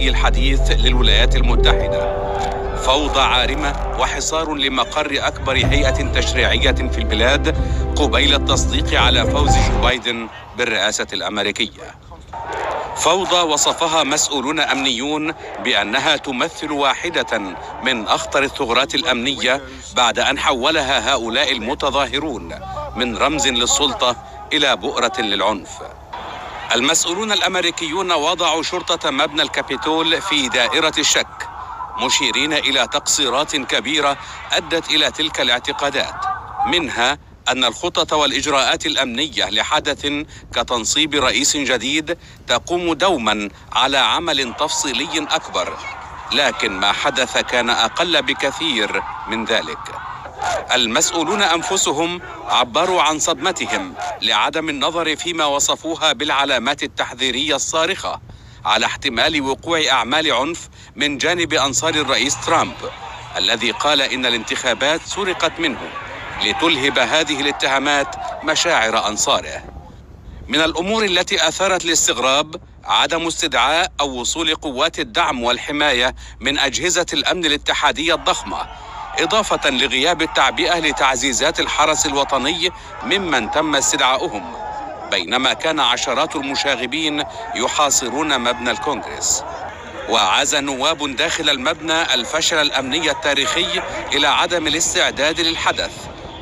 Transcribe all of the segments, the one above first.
الرئاسي الحديث للولايات المتحدة. فوضى عارمة وحصار لمقر أكبر هيئة تشريعية في البلاد قبيل التصديق على فوز جو بايدن بالرئاسة الأمريكية. فوضى وصفها مسؤولون أمنيون بأنها تمثل واحدة من أخطر الثغرات الأمنية بعد أن حولها هؤلاء المتظاهرون من رمز للسلطة إلى بؤرة للعنف. المسؤولون الأمريكيون وضعوا شرطة مبنى الكابيتول في دائرة الشك، مشيرين إلى تقصيرات كبيرة أدت إلى تلك الاعتقادات، منها أن الخطط والإجراءات الأمنية لحدث كتنصيب رئيس جديد تقوم دوما على عمل تفصيلي أكبر، لكن ما حدث كان أقل بكثير من ذلك. المسؤولون أنفسهم عبروا عن صدمتهم لعدم النظر فيما وصفوها بالعلامات التحذيرية الصارخة على احتمال وقوع أعمال عنف من جانب أنصار الرئيس ترامب، الذي قال إن الانتخابات سرقت منه، لتلهب هذه الاتهامات مشاعر أنصاره. من الأمور التي أثارت الاستغراب عدم استدعاء أو وصول قوات الدعم والحماية من أجهزة الأمن الاتحادية الضخمة، إضافة لغياب التعبئة لتعزيزات الحرس الوطني ممن تم استدعاؤهم، بينما كان عشرات المشاغبين يحاصرون مبنى الكونجرس. وعزى نواب داخل المبنى الفشل الأمني التاريخي إلى عدم الاستعداد للحدث،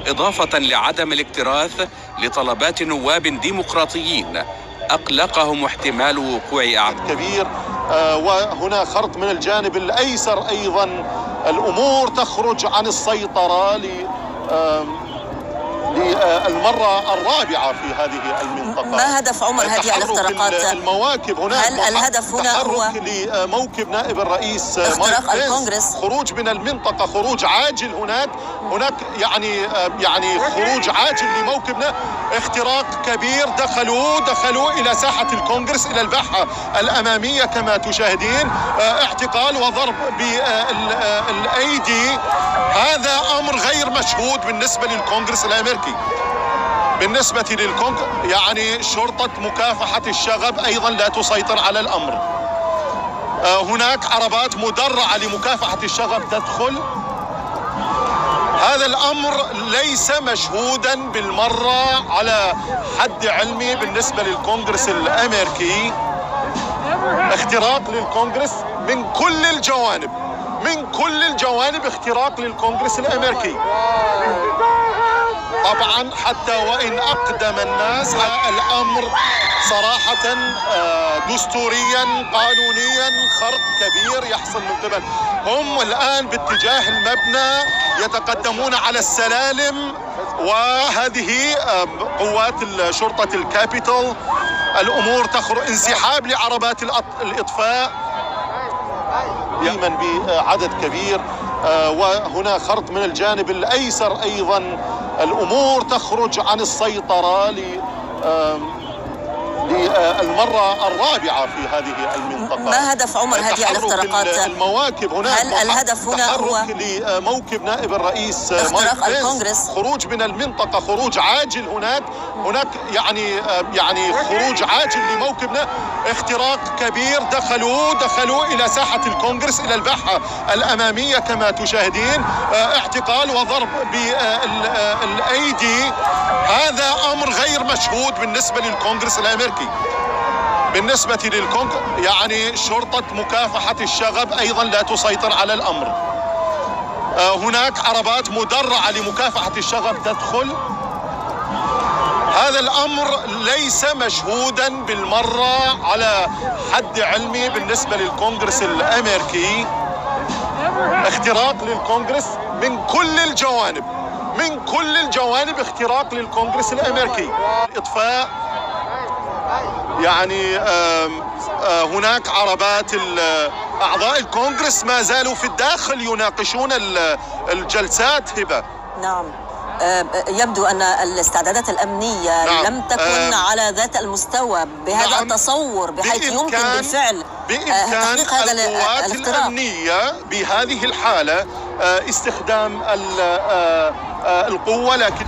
إضافة لعدم الاكتراث لطلبات نواب ديمقراطيين أقلقهم احتمال وقوع أعمال كبير. وهنا خرط من الجانب الأيسر أيضا، الأمور تخرج عن السيطرة للمرة الرابعة في هذه المنطقة. ما هدف عمر هذه الاختراقات؟ المواكب هناك، هل الهدف هنا هو لموكب نائب الرئيس اختراق الكونجرس؟ خروج من المنطقة، خروج عاجل هناك يعني خروج عاجل لموكبنا، اختراق كبير. دخلوا إلى ساحة الكونجرس، إلى الباحة الأمامية كما تشاهدين، اعتقال وضرب بالأيدي. هذا أمر غير مشهود بالنسبة للكونجرس الأمريكي. بالنسبة يعني شرطة مكافحة الشغب أيضا لا تسيطر على الأمر. هناك عربات مدرعة لمكافحة الشغب تدخل. هذا الأمر ليس مشهودا بالمرة على حد علمي بالنسبة للكونجرس الأمريكي. اختراق للكونجرس من كل الجوانب، اختراق للكونجرس الأمريكي. طبعا حتى وإن أقدم الناس على الأمر صراحة دستوريا قانونيا خرق كبير يحصل من قبل. هم الآن باتجاه المبنى يتقدمون على السلالم، وهذه قوات شرطة الكابيتول. الأمور تخرج، انسحاب لعربات الإطفاء يمن بعدد كبير. وهنا خرط من الجانب الأيسر أيضا، الأمور تخرج عن السيطرة للمرة الرابعة في هذه المنطقة. ما هدف عمر هذه الاختراقات؟ المواكب هناك، هل الهدف هنا هو لموكب نائب الرئيس اختراق الكونجرس؟ خروج من المنطقة، خروج عاجل هناك يعني خروج عاجل لموكبنا، اختراق كبير. دخلوا إلى ساحة الكونجرس، إلى الباحة الأمامية كما تشاهدين، اعتقال وضرب بالأيدي. هذا أمر غير مشهود بالنسبة للكونجرس الأمريكي. بالنسبة يعني شرطة مكافحة الشغب أيضا لا تسيطر على الأمر. هناك عربات مدرعة لمكافحة الشغب تدخل. هذا الأمر ليس مشهودا بالمرة على حد علمي بالنسبة للكونجرس الأمريكي. اختراق للكونجرس من كل الجوانب، اختراق للكونجرس الأمريكي. إطفاء يعني هناك عربات أعضاء الكونجرس ما زالوا في الداخل يناقشون الجلسات. هبة، نعم، يبدو أن الاستعدادات الأمنية لم تكن على ذات المستوى بهذا التصور، بحيث يمكن بالفعل تحقيق هذا القوات الأمنية بهذه الحالة استخدام القوة. لكن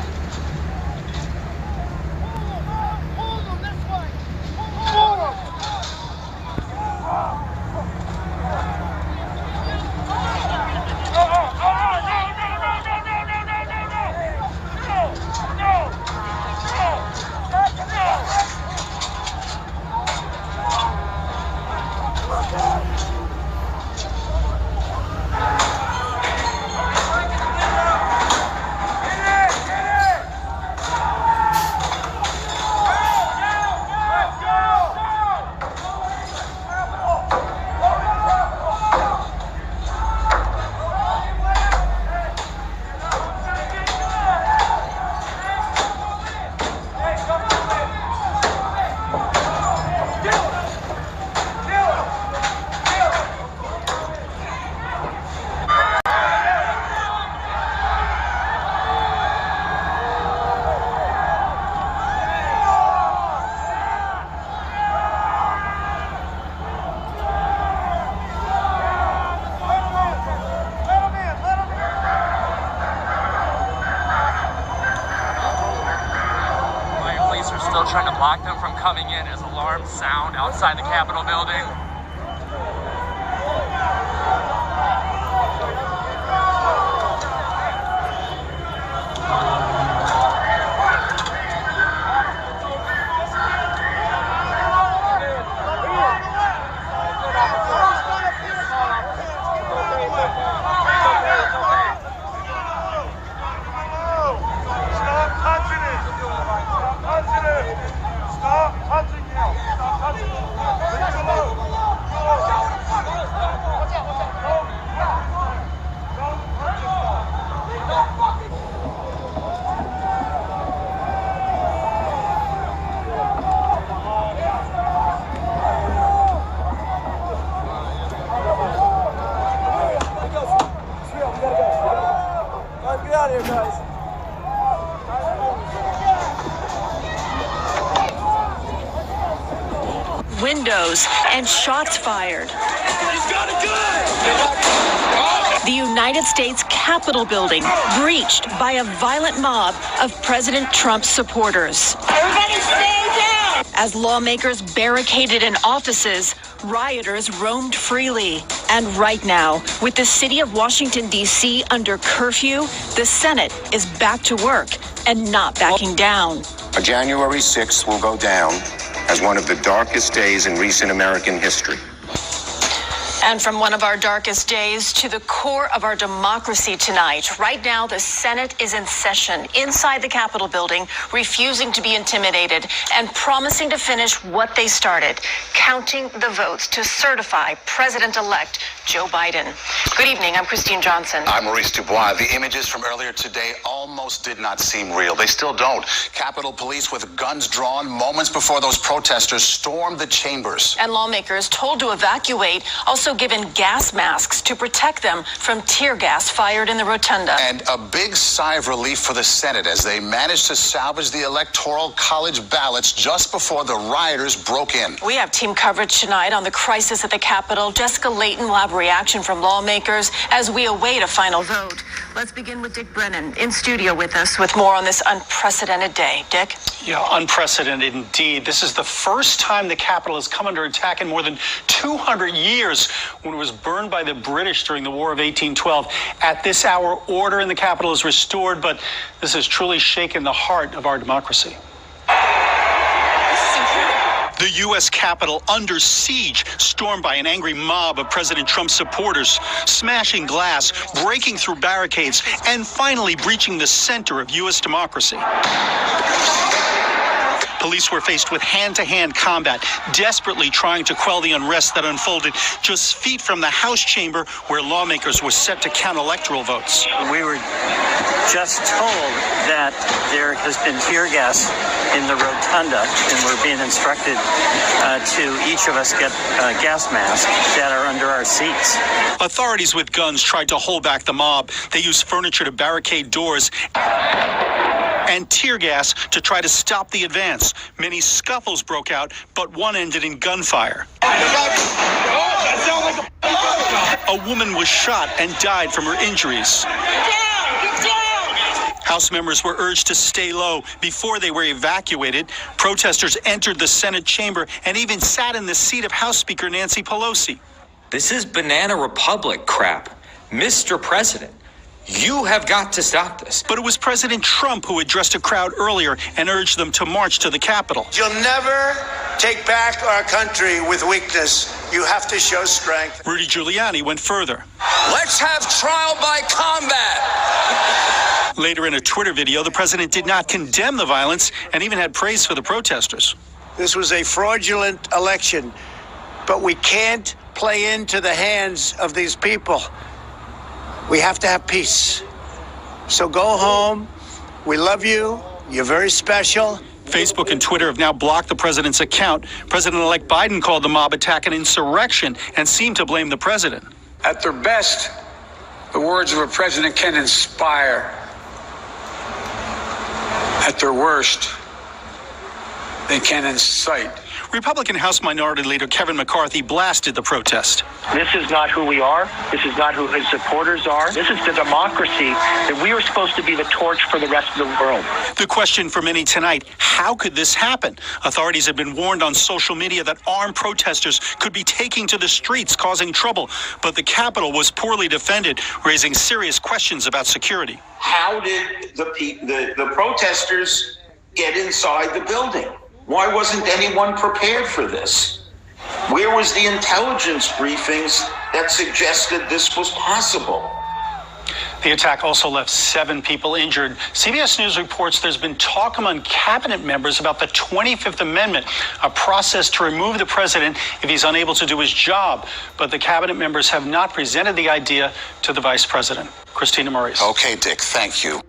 loud sound outside the Capitol building. Windows and shots fired. The United States Capitol building breached by a violent mob of President Trump's supporters. Everybody stay down! As lawmakers barricaded in offices, rioters roamed freely. And right now, with the city of Washington, D.C. under curfew, the Senate is back to work and not backing down. January 6th will go down as one of the darkest days in recent American history. And from one of our darkest days to the core of our democracy tonight. Right now, the Senate is in session inside the Capitol building, refusing to be intimidated and promising to finish what they started, counting the votes to certify President-elect Joe Biden. Good evening. I'm Christine Johnson. I'm Maurice Dubois. The images from earlier today almost did not seem real. They still don't. Capitol Police with guns drawn moments before those protesters stormed the chambers. And lawmakers told to evacuate, also given gas masks to protect them from tear gas fired in the rotunda. And a big sigh of relief for the Senate as they managed to salvage the Electoral College ballots just before the rioters broke in. We have team coverage tonight on the crisis at the Capitol. Jessica Layton will have reaction from lawmakers as we await a final vote. Let's begin with Dick Brennan in studio with us with more on this unprecedented day. Dick? Yeah, unprecedented indeed. This is the first time the Capitol has come under attack in more than 200 years, when it was burned by the British during the War of 1812. At this hour, order in the Capitol is restored, but this has truly shaken the heart of our democracy. The U.S. Capitol under siege, stormed by an angry mob of President Trump's supporters, smashing glass, breaking through barricades, and finally breaching the center of U.S. democracy. Police were faced with hand-to-hand combat, desperately trying to quell the unrest that unfolded just feet from the House chamber where lawmakers were set to count electoral votes. We were just told that there has been tear gas in the rotunda, and we're being instructed to each of us get gas masks that are under our seats. Authorities with guns tried to hold back the mob. They used furniture to barricade doors and tear gas to try to stop the advance. Many scuffles broke out, but one ended in gunfire. A woman was shot and died from her injuries. House members were urged to stay low before they were evacuated. Protesters entered the Senate chamber and even sat in the seat of House Speaker Nancy Pelosi. This is banana republic crap. Mr. President, you have got to stop this. But it was President Trump who addressed a crowd earlier and urged them to march to the Capitol. You'll never take back our country with weakness. You have to show strength. Rudy Giuliani went further. Let's have trial by combat. Later in a Twitter video, the president did not condemn the violence and even had praise for the protesters. This was a fraudulent election, but we can't play into the hands of these people. We have to have peace. So go home. We love you. You're very special. Facebook and Twitter have now blocked the president's account. President-elect Biden called the mob attack an insurrection and seemed to blame the president. At their best, the words of a president can inspire. At their worst, they can incite. Republican House Minority Leader Kevin McCarthy blasted the protest. This is not who we are. This is not who his supporters are. This is the democracy that we are supposed to be the torch for the rest of the world. The question for many tonight, how could this happen? Authorities have been warned on social media that armed protesters could be taking to the streets, causing trouble. But the Capitol was poorly defended, raising serious questions about security. How did the protesters get inside the building? Why wasn't anyone prepared for this? Where was the intelligence briefings that suggested this was possible? The attack also left 7 people injured. CBS News reports there's been talk among cabinet members about the 25th Amendment, a process to remove the president if he's unable to do his job. But the cabinet members have not presented the idea to the vice president. Christina Maurice. Okay, Dick, thank you.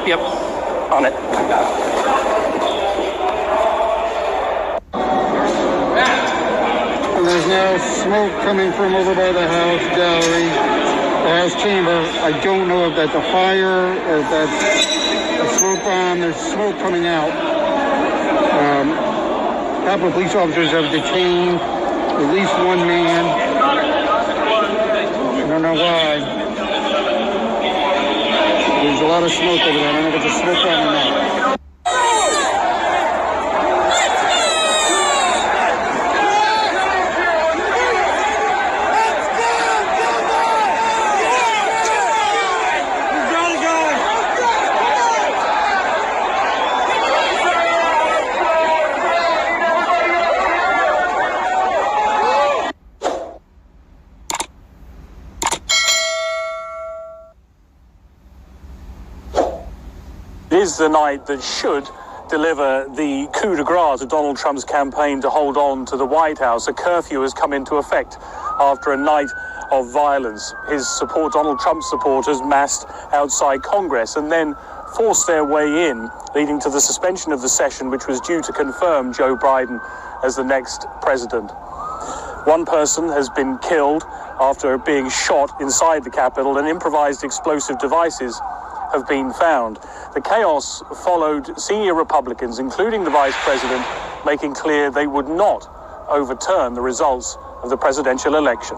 Yep, on it. And there's now smoke coming from over by the House gallery, the House chamber. I don't know if that's a fire or if that's a smoke bomb. There's smoke coming out. Capitol police officers have detained at least one man. I don't know why. There's a lot of smoke over there. I don't know if it's a smoke bomb or not. Is the night that should deliver the coup de grace to Donald Trump's campaign to hold on to the White House. A curfew has come into effect after a night of violence. Donald Trump's supporters massed outside Congress and then forced their way in, leading to the suspension of the session, which was due to confirm Joe Biden as the next president. One person has been killed after being shot inside the Capitol, and improvised explosive devices have been found. The chaos followed senior Republicans, including the vice president, making clear they would not overturn the results of the presidential election.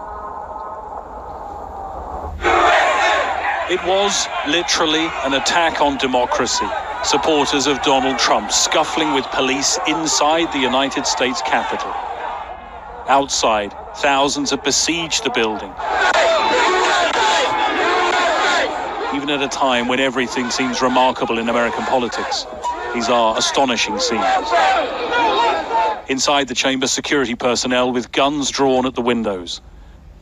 It was literally an attack on democracy. Supporters of Donald Trump scuffling with police inside the United States Capitol. Outside, thousands have besieged the building. Even at a time when everything seems remarkable in American politics, these are astonishing scenes. Inside the chamber, security personnel with guns drawn at the windows.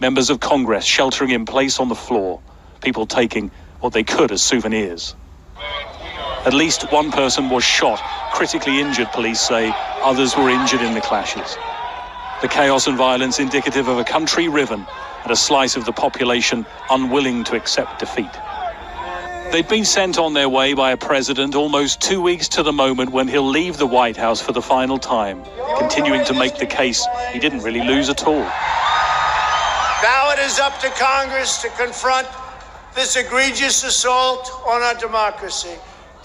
Members of Congress sheltering in place on the floor. People taking what they could as souvenirs. At least one person was shot, critically injured, police say. Others were injured in the clashes. The chaos and violence indicative of a country riven and a slice of the population unwilling to accept defeat. They'd been sent on their way by a president almost 2 weeks to the moment when he'll leave the White House for the final time, continuing to make the case he didn't really lose at all. Now it is up to Congress to confront this egregious assault on our democracy.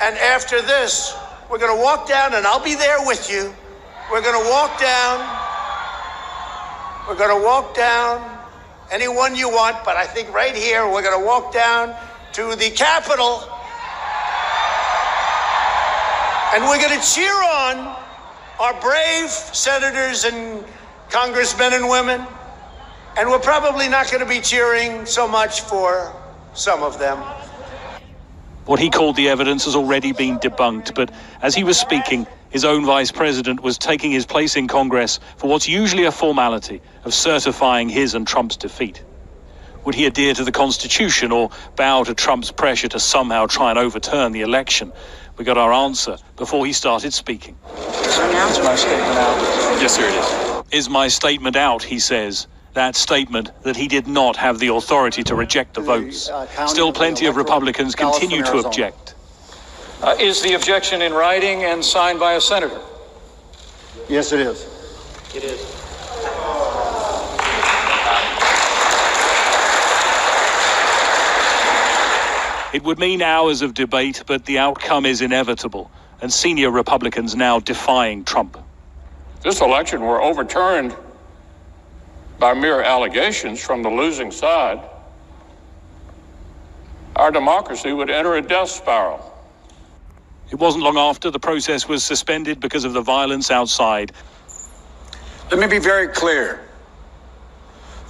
And after this, we're going to walk down, and I'll be there with you. We're going to walk down. We're going to walk down anyone you want, but I think right here, we're going to walk down to the Capitol, and we're going to cheer on our brave senators and congressmen and women, and we're probably not going to be cheering so much for some of them. What he called the evidence has already been debunked, but as he was speaking, his own vice president was taking his place in Congress for what's usually a formality of certifying his and Trump's defeat. Would he adhere to the Constitution or bow to Trump's pressure to somehow try and overturn the election? We got our answer before he started speaking. Is my statement out? Yes, sir, it is. Is my statement out, he says. That statement that he did not have the authority to reject the votes. Still plenty of Republicans continue to object. Is the objection in writing and signed by a senator? Yes, it is. It is. It would mean hours of debate, but the outcome is inevitable, and senior Republicans now defying Trump. If this election were overturned by mere allegations from the losing side, our democracy would enter a death spiral. It wasn't long after the process was suspended because of the violence outside. Let me be very clear.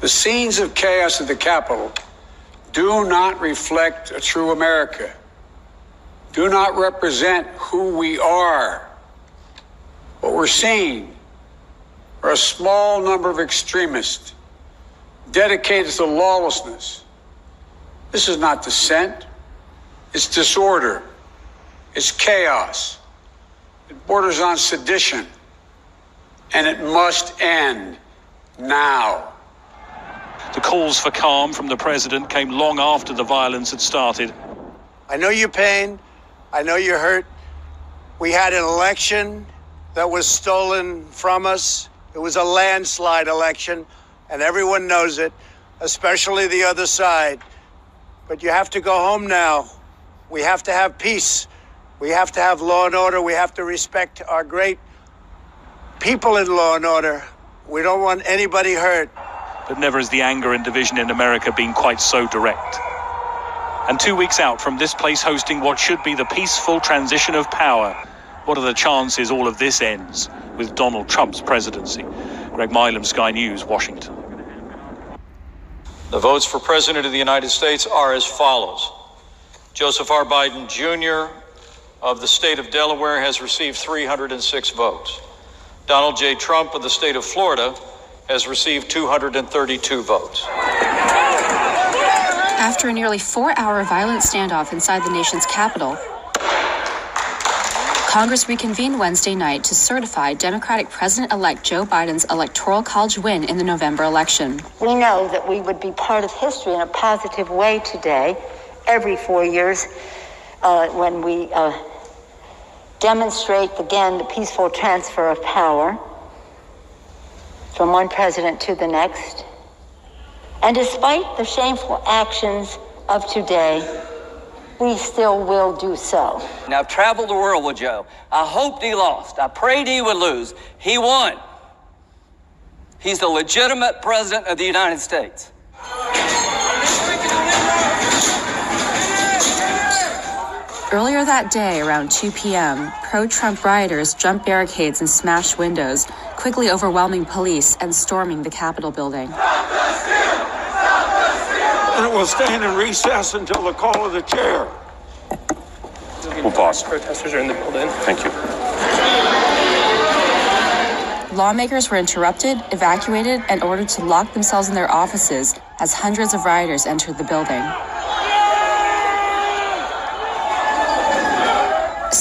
The scenes of chaos at the Capitol do not reflect a true America, do not represent who we are. What we're seeing are a small number of extremists dedicated to lawlessness. This is not dissent, it's disorder, it's chaos, it borders on sedition, and it must end now. The calls for calm from the president came long after the violence had started. I know your pain. I know you're hurt. We had an election that was stolen from us. It was a landslide election, and everyone knows it, especially the other side. But you have to go home now. We have to have peace. We have to have law and order. We have to respect our great people in law and order. We don't want anybody hurt. But never has the anger and division in America been quite so direct. And 2 weeks out from this place hosting what should be the peaceful transition of power, what are the chances all of this ends with Donald Trump's presidency? Greg Milam, Sky News, Washington. The votes for President of the United States are as follows. Joseph R. Biden, Jr. of the state of Delaware has received 306 votes. Donald J. Trump of the state of Florida has received 232 votes. After a nearly 4-hour violent standoff inside the nation's capital, Congress reconvened Wednesday night to certify Democratic President-elect Joe Biden's Electoral College win in the November election. We know that we would be part of history in a positive way today, every 4 years, when we demonstrate again the peaceful transfer of power from one president to the next. And despite the shameful actions of today, we still will do so. Now, I've traveled the world with Joe. I hoped he lost. I prayed he would lose. He won. He's the legitimate president of the United States. Earlier that day, around 2 p.m., pro-Trump rioters jumped barricades and smashed windows, quickly overwhelming police and storming the Capitol building. And we'll stand in recess until the call of the chair. We'll pause. Protesters are in the building. Thank you. Lawmakers were interrupted, evacuated, and ordered to lock themselves in their offices as hundreds of rioters entered the building.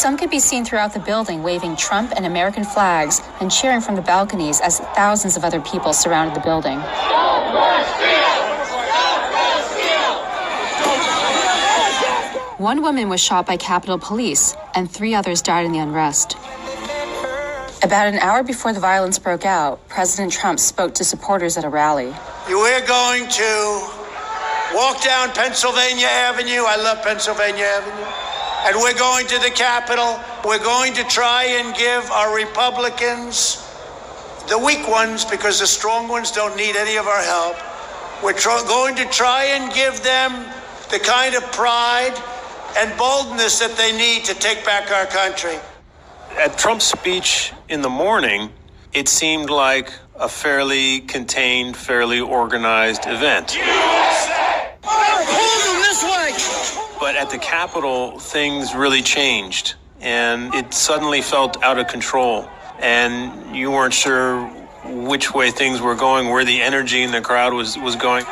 Some could be seen throughout the building waving Trump and American flags and cheering from the balconies as thousands of other people surrounded the building. One woman was shot by Capitol Police, and 3 others died in the unrest. About an hour before the violence broke out, President Trump spoke to supporters at a rally. We're going to walk down Pennsylvania Avenue. I love Pennsylvania Avenue. And we're going to the Capitol. We're going to try and give our Republicans, the weak ones, because the strong ones don't need any of our help. We're going to try and give them the kind of pride and boldness that they need to take back our country. At Trump's speech in the morning, it seemed like a fairly contained, fairly organized event. But at the Capitol, things really changed, and it suddenly felt out of control, and you weren't sure which way things were going, where the energy in the crowd was going.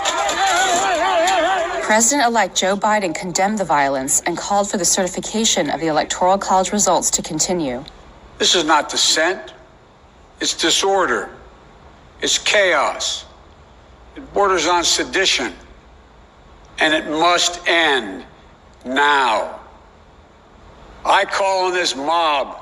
President-elect Joe Biden condemned the violence and called for the certification of the Electoral College results to continue. This is not dissent. It's disorder. It's chaos. It borders on sedition. And it must end now. I call on this mob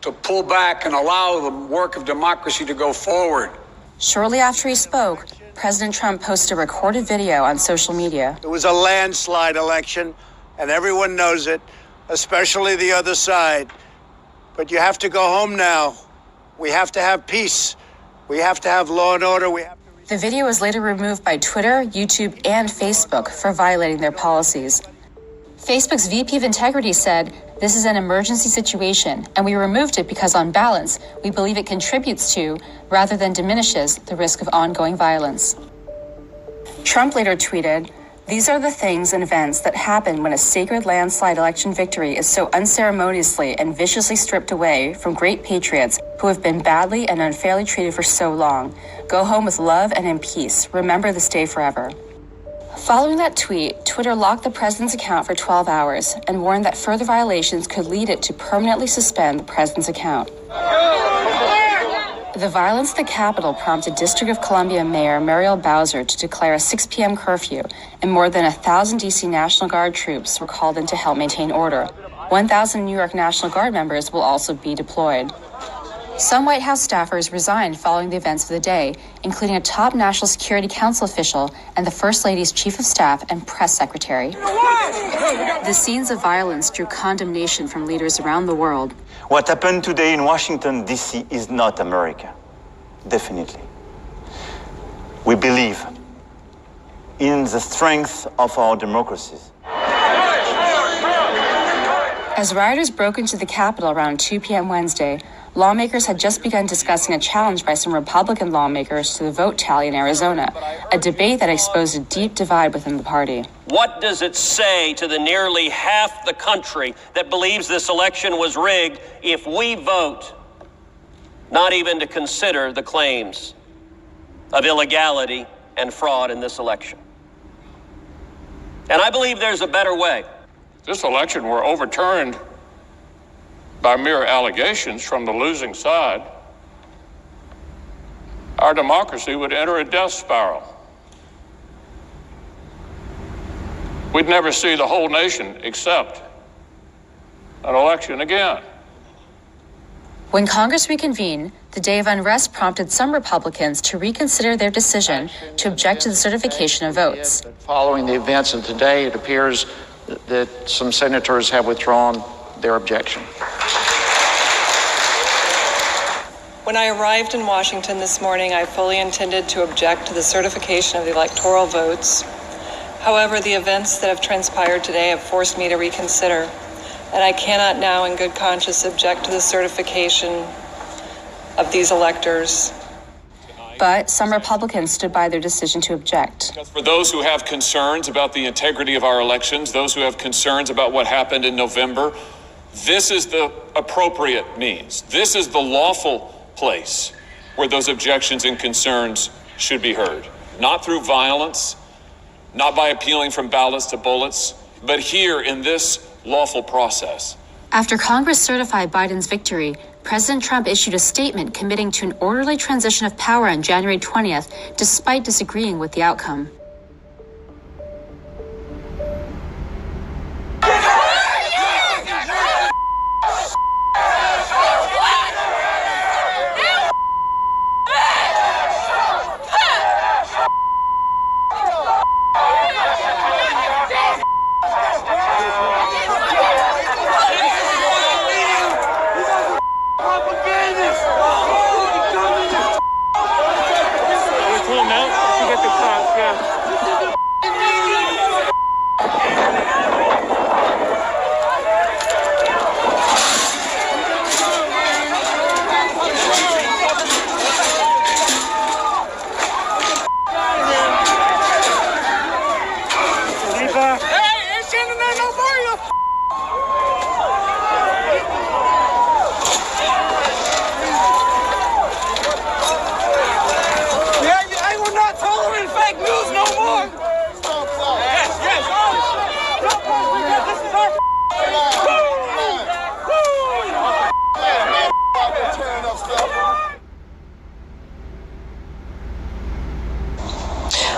to pull back and allow the work of democracy to go forward. Shortly after he spoke, President Trump posted a recorded video on social media. It was a landslide election, and everyone knows it, especially the other side. But you have to go home now. We have to have peace. We have to have law and order. The video was later removed by Twitter, YouTube, and Facebook for violating their policies. Facebook's VP of Integrity said, "This is an emergency situation, and we removed it because on balance, we believe it contributes to, rather than diminishes, the risk of ongoing violence." Trump later tweeted, "These are the things and events that happen when a sacred landslide election victory is so unceremoniously and viciously stripped away from great patriots who have been badly and unfairly treated for so long. Go home with love and in peace. Remember this day forever." Following that tweet, Twitter locked the president's account for 12 hours and warned that further violations could lead it to permanently suspend the president's account. The violence at the Capitol prompted District of Columbia Mayor Muriel Bowser to declare a 6 p.m. curfew, and more than 1,000 D.C. National Guard troops were called in to help maintain order. 1,000 New York National Guard members will also be deployed. Some White House staffers resigned following the events of the day, including a top National Security Council official and the First Lady's Chief of Staff and Press Secretary. The scenes of violence drew condemnation from leaders around the world. What happened today in Washington, D.C. is not America. Definitely. We believe in the strength of our democracies. As rioters broke into the Capitol around 2 p.m. Wednesday, lawmakers had just begun discussing a challenge by some Republican lawmakers to the vote tally in Arizona, a debate that exposed a deep divide within the party. What does it say to the nearly half the country that believes this election was rigged if we vote not even to consider the claims of illegality and fraud in this election? And I believe there's a better way. This election were overturned by mere allegations from the losing side, our democracy would enter a death spiral. We'd never see the whole nation accept an election again. When Congress reconvened, the day of unrest prompted some Republicans to reconsider their decision to object to the certification of votes. Following the events of today, it appears that some senators have withdrawn their objection. When I arrived in Washington this morning, I fully intended to object to the certification of the electoral votes. However, the events that have transpired today have forced me to reconsider, and I cannot now in good conscience object to the certification of these electors. But some Republicans stood by their decision to object. Because for those who have concerns about the integrity of our elections, those who have concerns about what happened in November, this is the appropriate means. This is the lawful place where those objections and concerns should be heard. Not through violence, not by appealing from ballots to bullets, but here in this lawful process. After Congress certified Biden's victory, President Trump issued a statement committing to an orderly transition of power on January 20th, despite disagreeing with the outcome.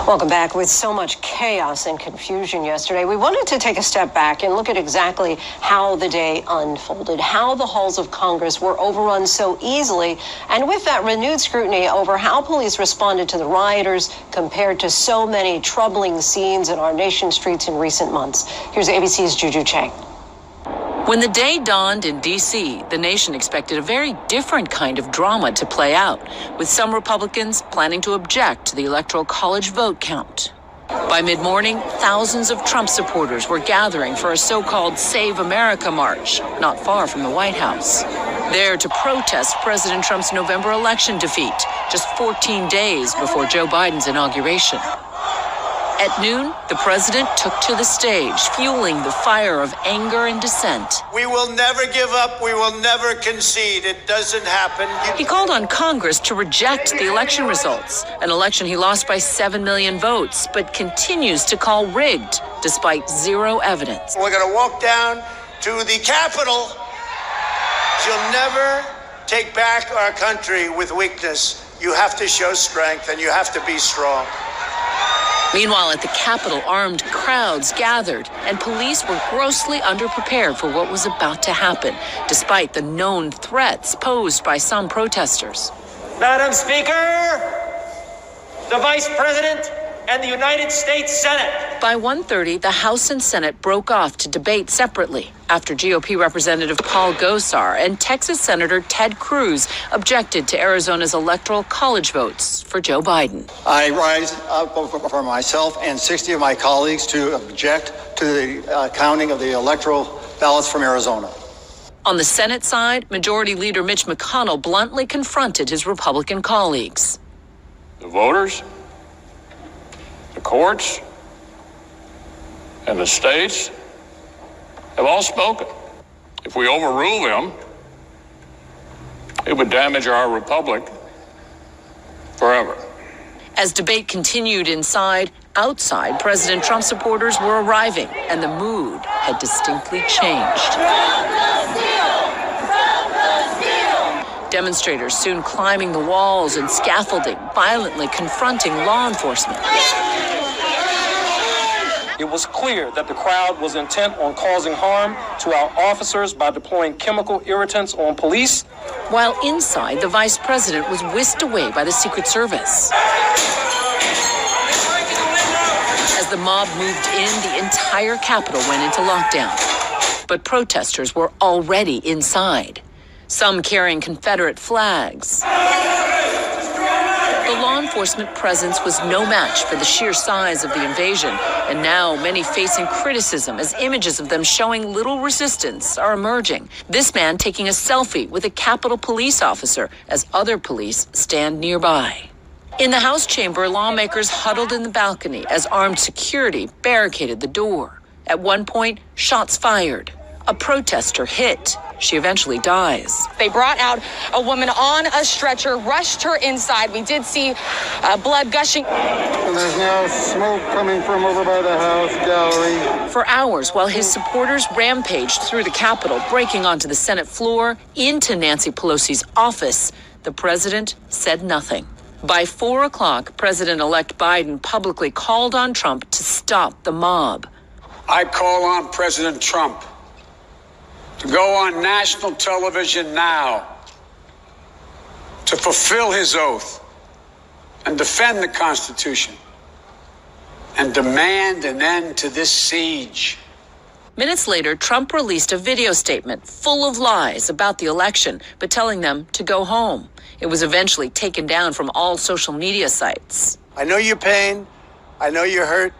Welcome back. With so much chaos and confusion yesterday, we wanted to take a step back and look at exactly how the day unfolded, how the halls of Congress were overrun so easily, and with that renewed scrutiny over how police responded to the rioters compared to so many troubling scenes in our nation's streets in recent months. Here's ABC's Juju Chang. When the day dawned in D.C., the nation expected a very different kind of drama to play out, with some Republicans planning to object to the Electoral College vote count. By mid-morning, thousands of Trump supporters were gathering for a so-called Save America march, not far from the White House. There to protest President Trump's November election defeat, just 14 days before Joe Biden's inauguration. At noon, the president took to the stage, fueling the fire of anger and dissent. We will never give up. We will never concede. It doesn't happen. He called on Congress to reject the election results, an election he lost by 7 million votes, but continues to call rigged, despite zero evidence. We're going to walk down to the Capitol. You'll never take back our country with weakness. You have to show strength, and you have to be strong. Meanwhile, at the Capitol, armed crowds gathered, and police were grossly underprepared for what was about to happen, despite the known threats posed by some protesters. Madam Speaker, the Vice President, and the United States Senate. By 1:30, the House and Senate broke off to debate separately after GOP Representative Paul Gosar and Texas Senator Ted Cruz objected to Arizona's Electoral College votes for Joe Biden. I rise up for myself and 60 of my colleagues to object to the counting of the electoral ballots from Arizona. On the Senate side, Majority Leader Mitch McConnell bluntly confronted his Republican colleagues. The voters, the courts, and the states have all spoken. If we overrule them, it would damage our republic forever. As debate continued outside, President Trump supporters were arriving, and the mood had distinctly changed. Demonstrators soon climbing the walls and scaffolding, violently confronting law enforcement. It was clear that the crowd was intent on causing harm to our officers by deploying chemical irritants on police. While inside, the vice president was whisked away by the Secret Service. As the mob moved in, the entire Capitol went into lockdown. But protesters were already inside, some carrying Confederate flags. The law enforcement presence was no match for the sheer size of the invasion, and now many facing criticism as images of them showing little resistance are emerging. This man taking a selfie with a Capitol police officer as other police stand nearby. In the House chamber, lawmakers huddled in the balcony as armed security barricaded the door. At one point, shots fired. A protester hit. She eventually dies. They brought out a woman on a stretcher, rushed her inside. We did see blood gushing. And there's now smoke coming from over by the House gallery. For hours, while his supporters rampaged through the Capitol, breaking onto the Senate floor, into Nancy Pelosi's office, the president said nothing. By 4 o'clock, President-elect Biden publicly called on Trump to stop the mob. I call on President Trump to go on national television now to fulfill his oath and defend the Constitution and demand an end to this siege. Minutes later, Trump released a video statement full of lies about the election, but telling them to go home. It was eventually taken down from all social media sites. I know your pain. I know you're hurt.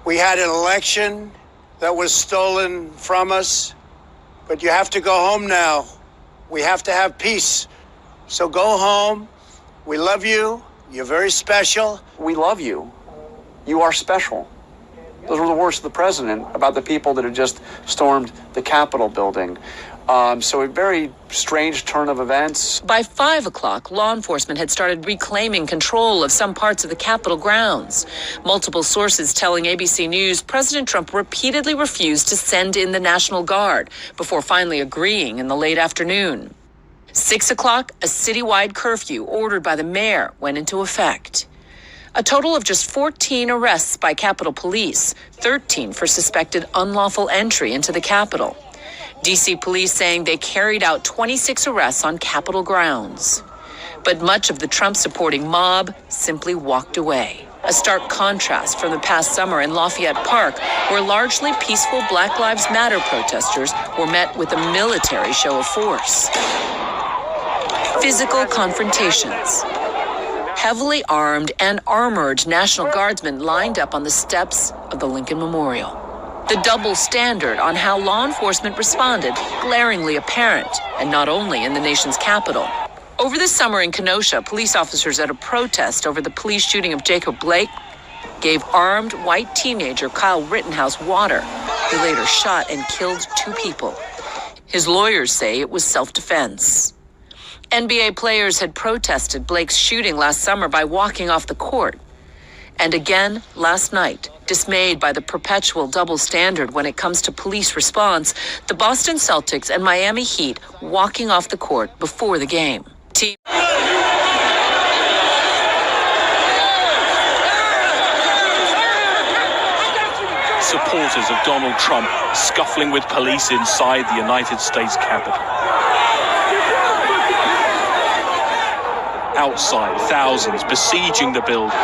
We had an election that was stolen from us. But you have to go home now. We have to have peace. So go home. We love you. You're very special. We love you. You are special. Those were the words of the president about the people that had just stormed the Capitol building. So a very strange turn of events. By 5 o'clock, law enforcement had started reclaiming control of some parts of the Capitol grounds. Multiple sources telling ABC News President Trump repeatedly refused to send in the National Guard before finally agreeing in the late afternoon. 6 o'clock, a citywide curfew ordered by the mayor went into effect. A total of just 14 arrests by Capitol Police, 13 for suspected unlawful entry into the Capitol. D.C. police saying they carried out 26 arrests on Capitol grounds. But much of the Trump-supporting mob simply walked away. A stark contrast from the past summer in Lafayette Park, where largely peaceful Black Lives Matter protesters were met with a military show of force. Physical confrontations. Heavily armed and armored National Guardsmen lined up on the steps of the Lincoln Memorial. The double standard on how law enforcement responded glaringly apparent, and not only in the nation's capital. Over the summer in Kenosha, police officers at a protest over the police shooting of Jacob Blake gave armed white teenager Kyle Rittenhouse water. He later shot and killed 2 people. His lawyers say it was self-defense. NBA players had protested Blake's shooting last summer by walking off the court. And again last night, dismayed by the perpetual double standard when it comes to police response, the Boston Celtics and Miami Heat walking off the court before the game. Supporters of Donald Trump scuffling with police inside the United States Capitol. Outside, thousands besieging the building.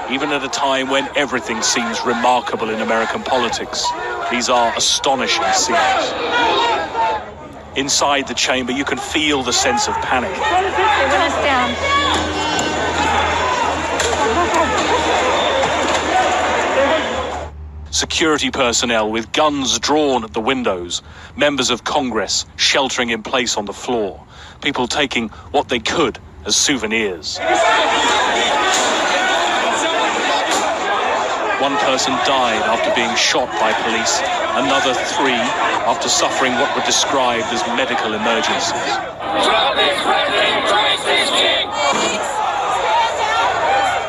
Even at a time when everything seems remarkable in American politics, these are astonishing scenes. Inside the chamber, you can feel the sense of panic. Security personnel with guns drawn at the windows, members of Congress sheltering in place on the floor, people taking what they could as souvenirs. One person died after being shot by police, another 3 after suffering what were described as medical emergencies.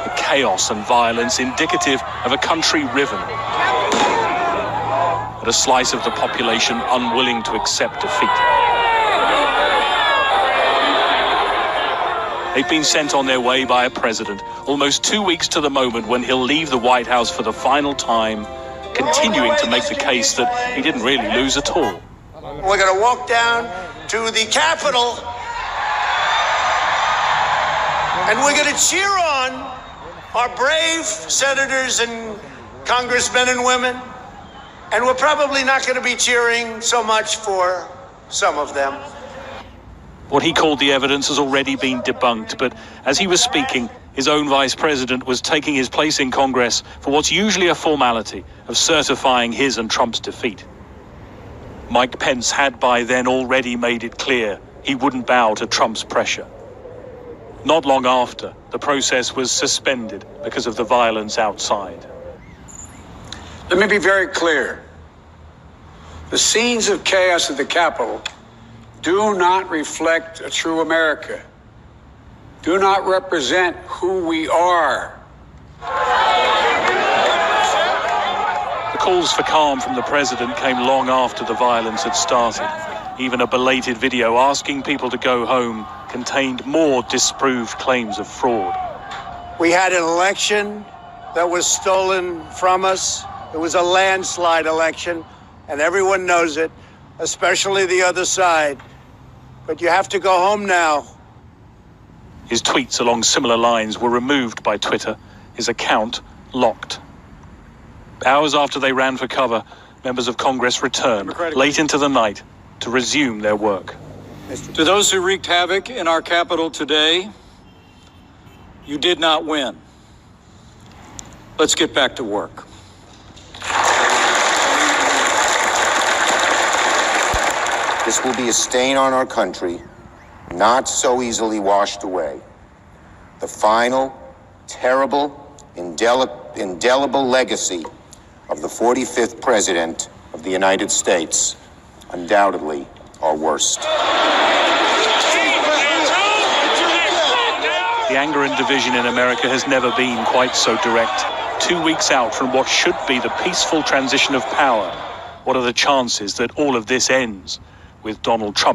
The chaos and violence indicative of a country riven, but a slice of the population unwilling to accept defeat. They've been sent on their way by a president almost 2 weeks to the moment when he'll leave the White House for the final time, continuing to make the case that he didn't really lose at all. We're going to walk down to the Capitol, and we're going to cheer on our brave senators and congressmen and women, and we're probably not going to be cheering so much for some of them. What he called the evidence has already been debunked, but as he was speaking, his own vice president was taking his place in Congress for what's usually a formality of certifying his and Trump's defeat. Mike Pence had by then already made it clear he wouldn't bow to Trump's pressure. Not long after, the process was suspended because of the violence outside. Let me be very clear. The scenes of chaos at the Capitol do not reflect a true America, do not represent who we are. The calls for calm from the president came long after the violence had started. Even a belated video asking people to go home contained more disproved claims of fraud. We had an election that was stolen from us. It was a landslide election, and everyone knows it, especially the other side. But you have to go home now. His tweets along similar lines were removed by Twitter, his account locked. Hours after they ran for cover, members of Congress returned late into the night to resume their work. To those who wreaked havoc in our Capitol today, you did not win. Let's get back to work. This will be a stain on our country, not so easily washed away. The final, terrible, indelible legacy of the 45th President of the United States, undoubtedly our worst. The anger and division in America has never been quite so direct. 2 weeks out from what should be the peaceful transition of power, what are the chances that all of this ends with Donald Trump